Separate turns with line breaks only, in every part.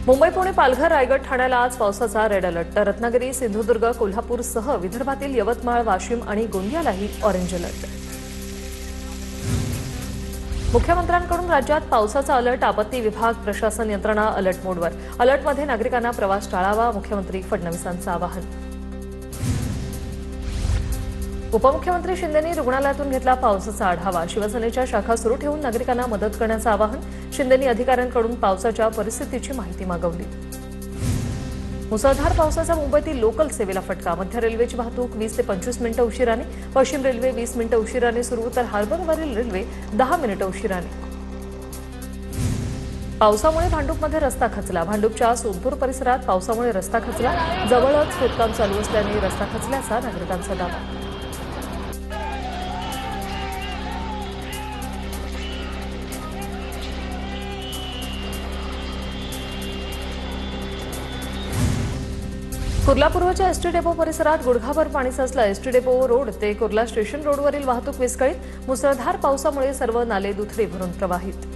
मुंबई, पुणे, पालघर, रायगड, ठाण्याला आज पावसाचा रेड अलर्ट. तर रत्नागिरी, सिंधुदुर्ग, कोल्हापूरसह विदर्भातील यवतमाळ, वाशिम आणि गोंदियालाही ऑरेंज अलर्ट. मुख्यमंत्र्यांकडून राज्यात पावसाचा अलर्ट. आपत्ती विभाग, प्रशासन यंत्रणा अलर्ट मोडवर. अलर्टमध्ये नागरिकांना प्रवास टाळावा, मुख्यमंत्री फडणवीसांचं आवाहन. उपमुख्यमंत्री शिंदेंनी रुग्णालयातून घेतला पावसाचा आढावा. शिवसेनेच्या शाखा सुरू ठेवून नागरिकांना मदत करण्याचं आवाहन. शिंदेंनी अधिकाऱ्यांकडून पावसाच्या परिस्थितीची माहिती मागवली. मुसळधार पावसाचा मुंबईतील लोकल सेवेला फटका. मध्य रेल्वेची वाहतूक 20 ते 25 मिनिटं उशिराने, पश्चिम रेल्वे 20 मिनिटं उशिराने सुरू, तर हार्बरवरील रेल्वे 10 मिनिटं उशिराने. पावसामुळे भांडूपमध्ये रस्ता खचला. भांडूपच्या सोनपूर परिसरात पावसामुळे रस्ता खचला. जवळच खोदकाम चालू असल्याने रस्ता खचल्याचा नागरिकांचा दावा. कुर्ला पूर्वच्या एसटी डेपो परिसरात गुडघाभर पाणी साचलं. एसटी डेपो रोड ते कुर्ला स्टेशन रोडवरील वाहतूक विस्कळीत. मुसळधार पावसामुळे सर्व नाले दुथडी भरून प्रवाहित.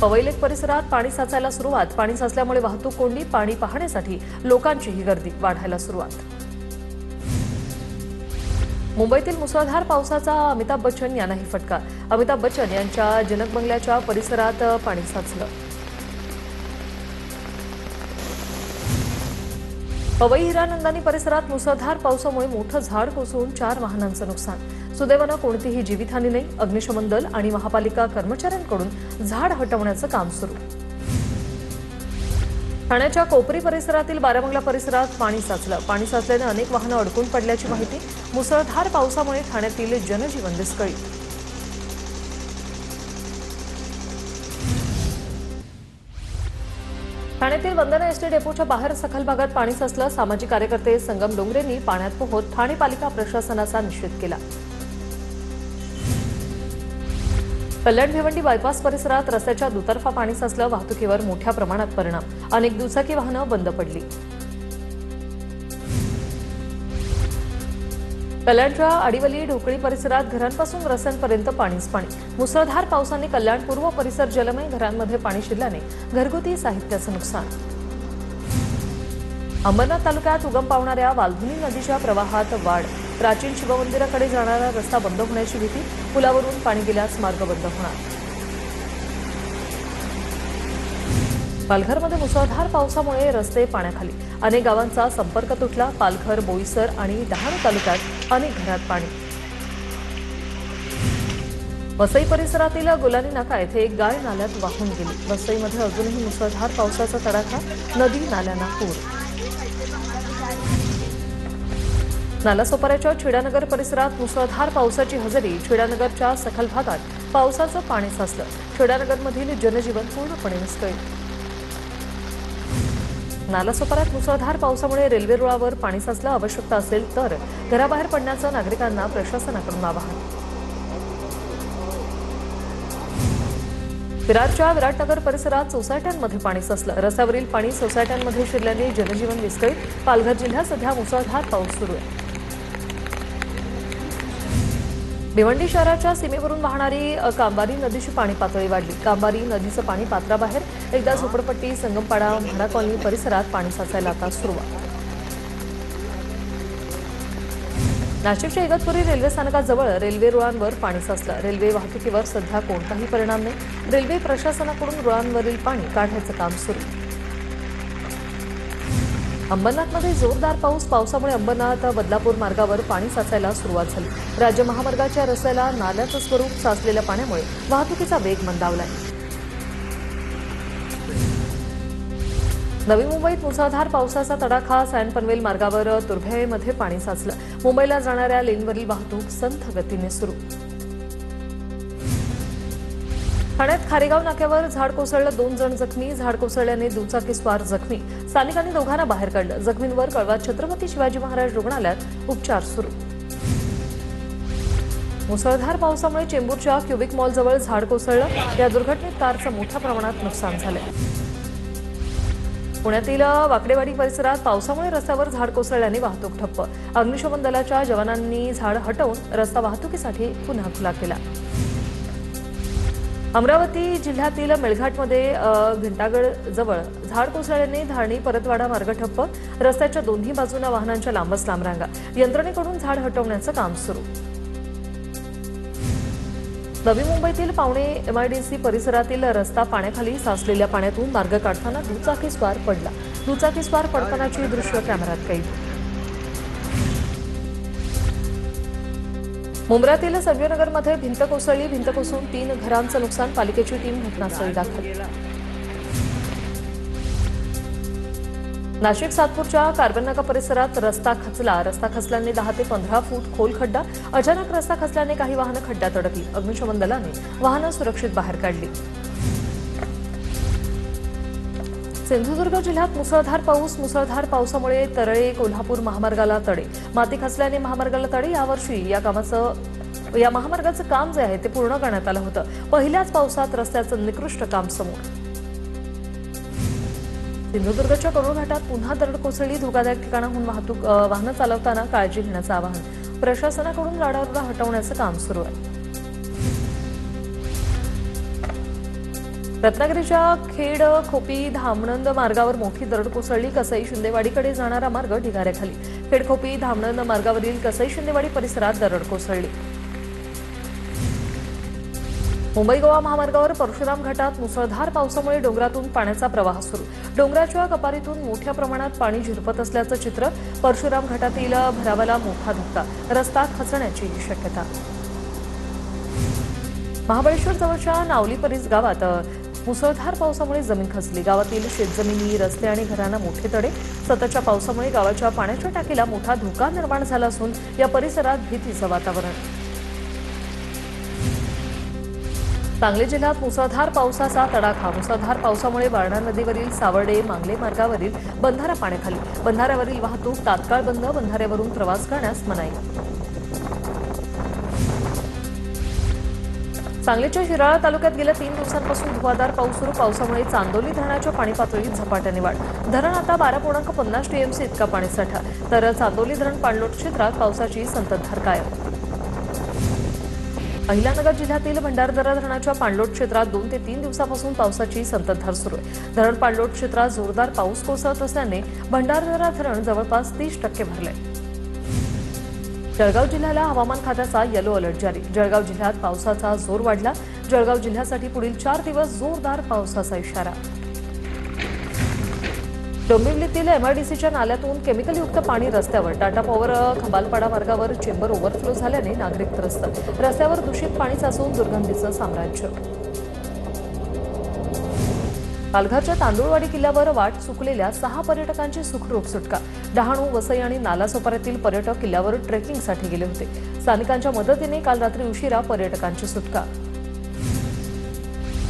पवईलेक परिसरात पाणी साचायला सुरुवात. पाणी साचल्यामुळे वाहतूक कोंडी. पाणी पाहण्यासाठी लोकांचीही गर्दी वाढायला सुरुवात. मुंबईतील मुसळधार पावसाचा अमिताभ बच्चन यांनाही फटका. अमिताभ बच्चन यांच्या जनक बंगल्याच्या परिसरात पाणी साचलं. पवई हिरानंदानी परिसरात मुसळधार पावसामुळे मोठं झाड कोसळून 4 वाहनांचं नुकसान. सुदैवानं कोणतीही जीवितहानी नाही. अग्निशमन दल आणि महापालिका कर्मचाऱ्यांकडून झाड हटवण्याचं काम सुरू. ठाण्याच्या कोपरी परिसरातील बाराबंगला परिसरात पाणी साचलं. पाणी साचल्याने अनेक वाहनं अडकून पडल्याची माहिती. मुसळधार पावसामुळे ठाण्यातील जनजीवन विस्कळीत. ठाण्यातील वंदना एसटी डेपोच्या बाहेर सखल भागात पाणी साचलं. सामाजिक कार्यकर्ते संगम डोंगरेंनी पाण्यात पोहत ठाणे पालिका प्रशासनाचा निषेध केला. कल्याण भिवंडी बायपास परिसरात रस्त्याच्या दुतर्फा पाणी साचलं. वाहतुकीवर मोठ्या प्रमाणात परिणाम. अनेक दुचाकी वाहनं बंद पडली. कल्याणच्या आडिवली ढोकळी परिसरात घरांपासून रस्त्यांपर्यंत पाणीच पाणी. मुसळधार पावसाने कल्याण पूर्व परिसर जलमय. घरांमध्ये पाणी शिरल्याने घरगुती साहित्याचं नुकसान. अंबरनाथ तालुक्यात उगम पावणाऱ्या वाल्धुनी नदीच्या प्रवाहात वाढ. प्राचीन शिवमंदिराकडे जाणारा रस्ता बंद होण्याची भीती. पुलावरून पाणी गेल्यास मार्ग बंद होणार. पालघरमध्ये मुसळधार पावसामुळे रस्ते पाण्याखाली. अनेक गावांचा संपर्क तुटला. पालघर, बोईसर आणि डहाणू तालुक्यात अनेक घरात पाणी. वसई परिसरातील गोलानी नाका येथे एक गाय नाल्यात वाहून गेली. वसईमध्ये अजूनही मुसळधार पावसाचा तडाखा. नदी नाल्यांना पूर. नालासोपाऱ्याच्या छेडानगर परिसरात मुसळधार पावसाची हजेरी. छेडानगरच्या सखल भागात पावसाचं पाणी साचलं. छेडानगरमधील जनजीवन पूर्णपणे विस्कळीत. नालासोपाऱ्यात मुसळधार पावसामुळे रेल्वे रुळावर पाणी साचलं. आवश्यकता असेल तर घराबाहेर पडण्याचं नागरिकांना प्रशासनाकडून आवाहन. विरारच्या विराटनगर परिसरात सोसायट्यांमध्ये पाणी साचलं. रस्त्यावरील पाणी सोसायट्यांमध्ये शिरल्याने जनजीवन विस्कळीत. पालघर जिल्ह्यात सध्या मुसळधार पाऊस सुरू आहे. भिवंडी शहराच्या सीमेवरून वाहणारी कांबारी नदीची पाणी पातळी वाढली. कांबारी नदीचं पाणी पात्राबाहेर. एकदा झोपडपट्टी, संगमपाडा, म्हाडा कॉलनी परिसरात पाणी साचायला आता सुरुवात. नाशिकच्या इगतपुरी रेल्वे स्थानकाजवळ रेल्वे रुळांवर पाणी साचलं. रेल्वे वाहतुकीवर सध्या कोणताही परिणाम नाही. रेल्वे प्रशासनाकडून रुळांवरील पाणी काढण्याचं काम सुरू. अंबरनाथमध्ये जोरदार पाऊस. पावसामुळे अंबरनाथ बदलापूर मार्गावर पाणी साचायला सुरुवात झाली. राज्य महामार्गाच्या रस्त्याला नाल्याचं स्वरूप. साचलेल्या पाण्यामुळे वाहतुकीचा वेग मंदावलाय. नवी मुंबईत मुसळधार पावसाचा तडाखा. सॅन पनवेल मार्गावर तुर्भेमध्ये पाणी साचलं. मुंबईला जाणाऱ्या लेनवरील वाहतूक संथ गतीने सुरू. ठाण्यात खारेगाव नाक्यावर झाड कोसळलं. 2 जण जखमी. झाड कोसळल्याने दुचाकीस्वार जखमी. स्थानिकांनी दोघांना बाहेर काढलं. जखमींवर कळवा छत्रपती शिवाजी महाराज रुग्णालयात उपचार सुरू. मुसळधार पावसामुळे चेंबूरच्या क्युबिक मॉलजवळ झाड कोसळलं. या दुर्घटनेत कारचं मोठ्या प्रमाणात नुकसान झालंय. पुण्यातील वाकडेवाडी परिसरात पावसामुळे रस्त्यावर झाड कोसळल्याने वाहतूक ठप्प. अग्निशमन दलाच्या जवानांनी झाड हटवून रस्ता वाहतुकीसाठी पुन्हा खुला केला. अमरावती जिल्ह्यातील मेळघाटमध्ये घंटागड जवळ झाड कोसळल्याने धारणी परतवाडा मार्ग ठप्प, रस्त्याच्या दोन्ही बाजूंना वाहनांच्या लांबच लांब रांगा, यंत्रणेकडून झाड हटवण्याचं काम सुरू. नवी मुंबईतील पावणे MIDC परिसरातील रस्ता पाण्याखाली साचलेल्या पाण्यातून मार्ग काढताना दुचाकीस्वार पडला. दुचाकीस्वार पडतानाची दृश्य कॅमेऱ्यात कैद. मुंब्र्यातील संजयनगरमध्ये भिंत कोसळली. भिंत कोसळून 3 घरांचं नुकसान. पालिकेची टीम घटनास्थळी दाखल. नाशिक सातपूरच्या कार्बननाका परिसरात रस्ता खचला. रस्ता खचल्याने 10 ते 15 फूट खोल खड्डा. अचानक रस्ता खचल्याने काही वाहनं खड्ड्यात अडकली. अग्निशमन दलाने वाहनं सुरक्षित बाहेर काढली. सिंधुदुर्ग जिल्ह्यात मुसळधार पाऊस. मुसळधार पावसामुळे तरळे कोल्हापूर महामार्गाला तडे. माती खचल्याने महामार्गाला तडे. यावर्षी या महामार्गाचं काम जे आहे ते पूर्ण करण्यात आलं होतं. पहिल्याच पावसात रस्त्याचं निकृष्ट काम समोर. सिंधुदुर्गच्या करोड घाटात पुन्हा दरड कोसळली. धोकादायक ठिकाणाहून वाहनं चालवताना काळजी घेण्याचं आवाहन. प्रशासनाकडून राडारोडा हटवण्याचं काम सुरू आहे. रत्नागिरीच्या खेड खोपी धामणंद मार्गावर मोठी दरड कोसळली. कसई शिंदेवाडीकडे जाणारा मार्ग ढिगाऱ्याखाली. खेड खोपी धामणंद मार्गावरील कसई शिंदेवाडी परिसरात दरड कोसळली. मुंबई गोवा महामार्गावर परशुराम घाटात मुसळधार पावसामुळे डोंगरातून पाण्याचा प्रवाह सुरू. डोंगराच्या कपारीतून मोठ्या प्रमाणात पाणी झिरपत असल्याचं चित्र. परशुराम घाटातील भरावाला मोठा धक्का. रस्ता खचण्याची शक्यता. महाबळेश्वर जवळच्या नावली परिस गावात मुसळधार पावसामुळे जमीन खचली. गावातील शेतजमिनी, रस्ते आणि घरांना मोठे तडे. सततच्या पावसामुळे गावाच्या पाण्याच्या टाकीला मोठा धोका निर्माण झाला असून या परिसरात भीतीचं वातावरण. सांगली जिल्ह्यात मुसळधार पावसाचा तडाखा. मुसळधार पावसामुळे वारणा नदीवरील सावर्डे मांगले मार्गावरील बंधारा पाण्याखाली. बंधाऱ्यावरील वाहतूक तात्काळ बंद. बंधाऱ्यावरून प्रवास करण्यास मनाई. सांगलीच्या शिराळा तालुक्यात गेल्या 3 दिवसांपासून धुवाधार पाऊस सुरू. पावसामुळे चांदोली धरणाच्या पाणी पातळीत झपाट्याने वाढ. धरण आता 12.50 TMC इतका पाणीसाठा. तर चांदोली धरण पाणलोट क्षेत्रात पावसाची संततधार कायम. अहिल्यानगर जिल्ह्यातील भंडारदरा धरणाच्या पाणलोट क्षेत्रात 2 ते 3 दिवसापासून पावसाची संततधार सुरू आहे. धरण पाणलोट क्षेत्रात जोरदार पाऊस कोसळत असल्याने भंडारदरा धरण जवळपास 30% भरलंय. जळगाव जिल्ह्याला हवामान खात्याचा येलो अलर्ट जारी. जळगाव जिल्ह्यात पावसाचा जोर वाढला. जळगाव जिल्ह्यासाठी पुढील 4 दिवस जोरदार पावसाचा इशारा. डोंबिवलीतील MIDCच्या नाल्यातून केमिकलयुक्त पाणी रस्त्यावर. टाटा पॉवर खबालपाडा मार्गावर चेंबर ओव्हरफ्लो झाल्याने नागरिक त्रस्त. रस्त्यावर दूषित पाणी साचून दुर्गंधीचं साम्राज्य. पालघरच्या तांदुळवाडी किल्ल्यावर वाट चुकलेल्या 6 पर्यटकांची सुखरूप सुटका. डहाणू, वसई आणि नालासोपाऱ्यातील पर्यटक किल्ल्यावर ट्रेकिंगसाठी गेले होते. स्थानिकांच्या मदतीने काल रात्री उशिरा पर्यटकांची सुटका.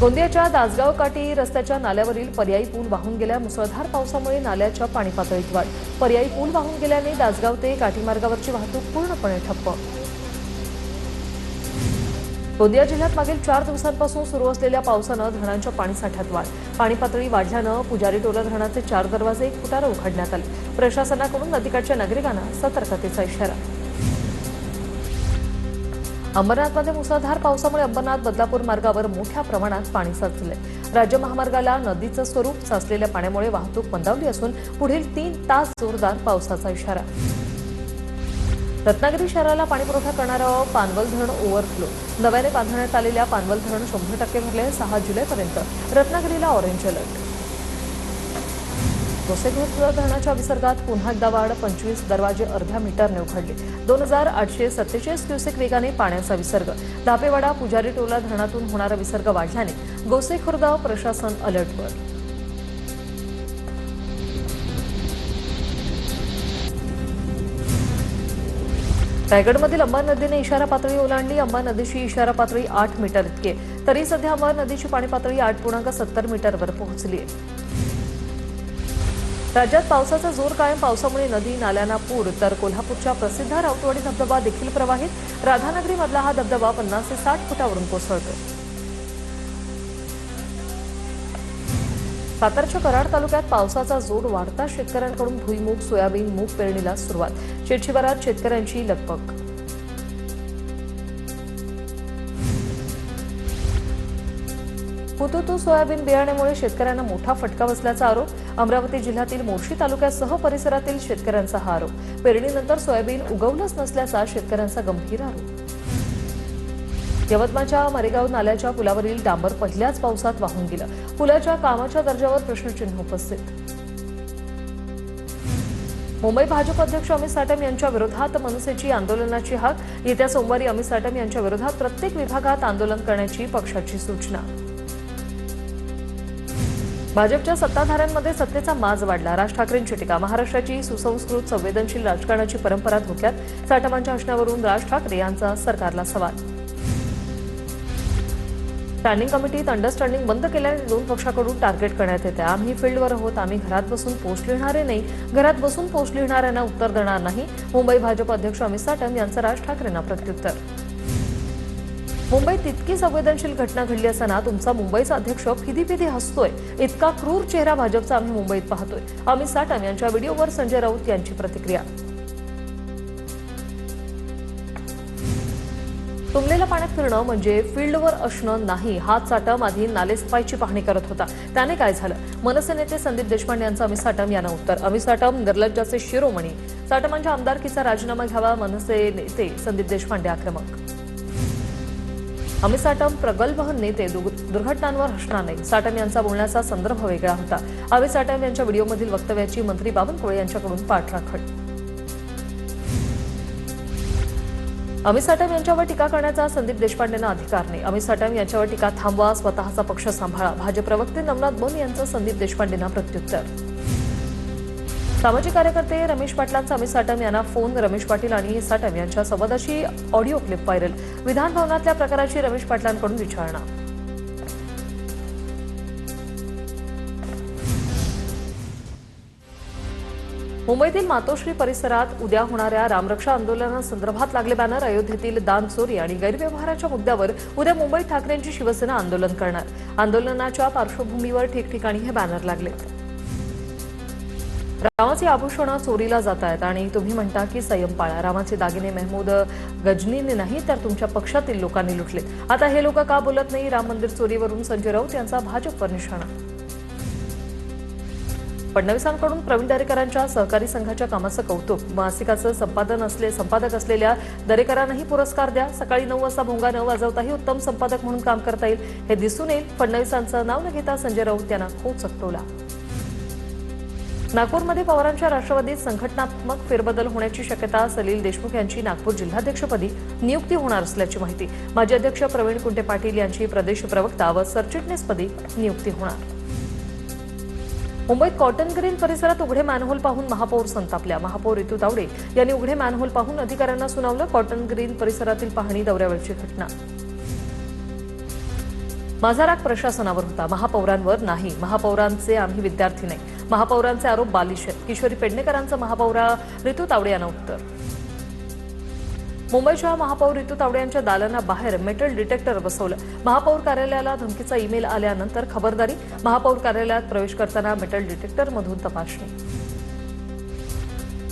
गोंदियाच्या दासगाव काठी रस्त्याच्या नाल्यावरील पर्यायी पूल वाहून गेल्या. मुसळधार पावसामुळे नाल्याच्या पाणी पातळीत वाढ. पर्यायी पूल वाहून गेल्याने दासगाव ते काठी मार्गावरची वाहतूक पूर्णपणे ठप्प. गोंदिया जिल्ह्यात मागील 4 दिवसांपासून सुरू असलेल्या पावसानं धरणांच्या पाणीसाठ्यात वाढ. पाणी पातळी वाढल्यानं पुजारीटोला धरणाचे 4 दरवाजे 1 फुटानं उघडण्यात आले. प्रशासनाकडून नदीकाठच्या नागरिकांना सतर्कतेचा इशारा. अंबरनाथमध्ये मुसळधार पावसामुळे अंबरनाथ बदलापूर मार्गावर मोठ्या प्रमाणात पाणी साचले. राज्य महामार्गाला नदीचं स्वरूप. साचलेल्या पाण्यामुळे वाहतूक मंदावली असून पुढील 3 तास जोरदार पावसाचा इशारा. रत्नागिरी शहराला पाणीपुरवठा करणारं पानवल धरण ओव्हरफ्लो. नव्याने बांधण्यात आलेल्या पानवल धरण 100% भरले. 6 जुलैपर्यंत रत्नागिरीला ऑरेंज अलर्ट. गोसेखुर्द धरणाच्या विसर्गात पुन्हा एकदा वाढ. 25 दरवाजे अर्ध्या मीटरने उघडले. 2847 क्युसेक वेगाने पाण्याचा विसर्ग. धापेवाडा, पुजारीटोला धरणातून होणारा विसर्ग वाढल्याने गोसेखुर्द प्रशासन अलर्टवर. रायगडमधील अंबा नदीने इशारा पातळी ओलांडली. अंबा नदीची इशारा पातळी 8 मीटर इतकी आहे. तरी सध्या अंबा नदीची पाणी पातळी 8.70 मीटरवर पोहोचली आहे. राज्यात पावसाचा जोर कायम. पावसामुळे नदी नाल्यांना पूर. तर कोल्हापूरच्या प्रसिद्ध राऊतवाडी धबधबा देखील प्रवाहित. राधानगरीमधला हा धबधबा 50 ते 60 फुटावरून कोसळतो. सातारच्या कराड तालुक्यात पावसाचा जोर वाढता. शेतकऱ्यांकडून भुईमूग, सोयाबीन, मूग पेरणीला सुरुवात. शेतशिवारात शेतकऱ्यांची लगबग. हुतुतू सोयाबीन बियाण्यामुळे शेतकऱ्यांना मोठा फटका बसल्याचा आरोप. अमरावती जिल्ह्यातील मोर्शी तालुक्यासह परिसरातील शेतकऱ्यांचा हा आरोप. पेरणीनंतर सोयाबीन उगवलंच नसल्याचा शेतकऱ्यांचा गंभीर आरोप. यवतमाळच्या मारेगाव नाल्याच्या पुलावरील डांबर पहिल्याच पावसात वाहून गेलं. पुलाच्या कामाच्या दर्जावर प्रश्नचिन्ह उपस्थित. मुंबई भाजप अध्यक्ष अमित साटम यांच्या विरोधात मनसेची आंदोलनाची हाक. येत्या सोमवारी अमित साटम यांच्या विरोधात प्रत्येक विभागात आंदोलन करण्याची पक्षाची सूचना. भाजपच्या सत्ताधाऱ्यांमध्ये सत्तेचा माज वाढला. राज ठाकरेंची टीका. महाराष्ट्राची सुसंस्कृत संवेदनशील राजकारणाची परंपरा धोक्यात. साटमांच्या हसण्यावरून राज ठाकरे यांचा सरकारला सवाल. स्टँडिंग कमिटीत अंडरस्टँडिंग बंद केल्याने दोन पक्षाकडून टार्गेट करण्यात येते. आम्ही फील्डवर आहोत. आम्ही घरात बसून पोस्ट लिहिणारे नाही. घरात बसून पोस्ट लिहिणाऱ्यांना उत्तर देणार नाही. मुंबई भाजप अध्यक्ष अमित साटम यांचं राज ठाकरेंना प्रत्युत्तर. मुंबईत इतकी संवेदनशील घटना घडली असताना तुमचा मुंबईचा अध्यक्ष फिदी हसतोय. इतका क्रूर चेहरा भाजपचा आम्ही मुंबईत पाहतोय. अमित साटम यांच्या व्हिडिओवर संजय राऊत यांची प्रतिक्रिया. तुंबलेल्या पाण्यात फिरणं म्हणजे फील्डवर असणं नाही. हात साटम आधी नालेसफाईची पाहणी करत होता. त्याने काय झालं? मनसे नेते संदीप देशपांडे यांचं अमित साटम यांना उत्तर. अमित साटम निर्लज्जाचे शिरोमणी. साटमांच्या आमदारकीचा राजीनामा घ्यावा. मनसे नेते संदीप देशपांडे आक्रमक. अमित साटम प्रगल्भ नेते दुर्घटनांवर हसणार नाही. साटम यांचा बोलण्याचा संदर्भ वेगळा होता. अमित साटम यांच्या व्हिडिओमधील वक्तव्याची मंत्री बावनकुळे यांच्याकडून पाठराखण. अमित साटम यांच्यावर टीका करण्याचा संदीप देशपांडेंना अधिकार नाही. अमित साटम यांच्यावर टीका थांबवा. स्वतःचा पक्ष सांभाळा. भाजप प्रवक्ते नवनाथ बन यांचं संदीप देशपांडेंना प्रत्युत्तर. सामाजिक कार्यकर्ते रमेश पाटलांचा अमित साटम यांना फोन. रमेश पाटील आणि साटम यांच्या संवादाची ऑडिओ क्लिप व्हायरल. विधान भवनातल्या प्रकाराची रमेश पाटलांकडून विचारणा. मुंबईतील मातोश्री परिसरात उद्या होणाऱ्या रामरक्षा आंदोलनासंदर्भात लागले बॅनर. अयोध्येतील दान चोरी आणि गैरव्यवहाराच्या मुद्द्यावर उद्या मुंबईत ठाकरेंची शिवसेना आंदोलन करणार. आंदोलनाच्या पार्श्वभूमीवर ठिकठिकाणी हे बॅनर लागले. रामाची आभूषणं चोरीला जात आहेत आणि तुम्ही म्हणता की संयम पाळा. रामाचे दागिने महमूद गजनीने नाही तर तुमच्या पक्षातील लोकांनी लुटले. आता हे लोक का बोलत नाही? राम मंदिर चोरीवरून संजय राऊत यांचा भाजपवर निशाणा. फडणवीसांकडून प्रवीण दरेकरांच्या सहकारी संघाच्या कामाचं कौतुक. मासिकाचं संपादक असलेल्या दरेकरांनाही पुरस्कार द्या. सकाळी 9 वाजता भोंगा न वाजवताही उत्तम संपादक म्हणून काम करता येईल हे दिसून येईल. फडणवीसांचं नाव न घेता संजय राऊत यांना खूप चकटवला. नागपूरमध्ये पवारांच्या राष्ट्रवादीत संघटनात्मक फेरबदल होण्याची शक्यता. सलील देशमुख यांची नागपूर जिल्हाध्यक्षपदी नियुक्ती होणार असल्याची माहिती. माजी अध्यक्ष प्रवीण कुंटे पाटील यांची प्रदेश प्रवक्ता व सरचिटणीसपदी नियुक्ती होणार. मुंबईत कॉटन ग्रीन परिसरात उघडे मॅनहोल पाहून महापौर संतापल्या. महापौर रितू तावडे यांनी उघडे मॅनहोल पाहून अधिकाऱ्यांना सुनावलं. कॉटन ग्रीन परिसरातील पाहणी दौऱ्यावरची घटना. माझा राग प्रशासनावर होता, महापौरांवर नाही. महापौरांचे आम्ही विद्यार्थी नाही. महापौरांचे आरोप बालिश आहेत. किशोरी पेडणेकरांचं महापौरा रितू तावडे यांना उत्तर. मुंबईच्या महापौर रितू तावडे यांच्या दालनाबाहेर मेटल डिटेक्टर बसवलं. महापौर कार्यालयाला धमकीचा ईमेल आल्यानंतर खबरदारी. महापौर कार्यालयात प्रवेश करताना मेटल डिटेक्टरमधून तपासणी.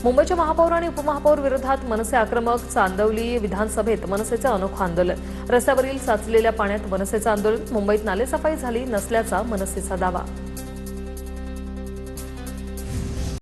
मुंबईच्या महापौर आणि उपमहापौर विरोधात मनसे आक्रमक. चांदवली विधानसभेत मनसेचं अनोखं आंदोलन. रस्त्यावरील साचलेल्या पाण्यात मनसेचं आंदोलन. मुंबईत नालेसफाई झाली नसल्याचा मनसेचा दावा.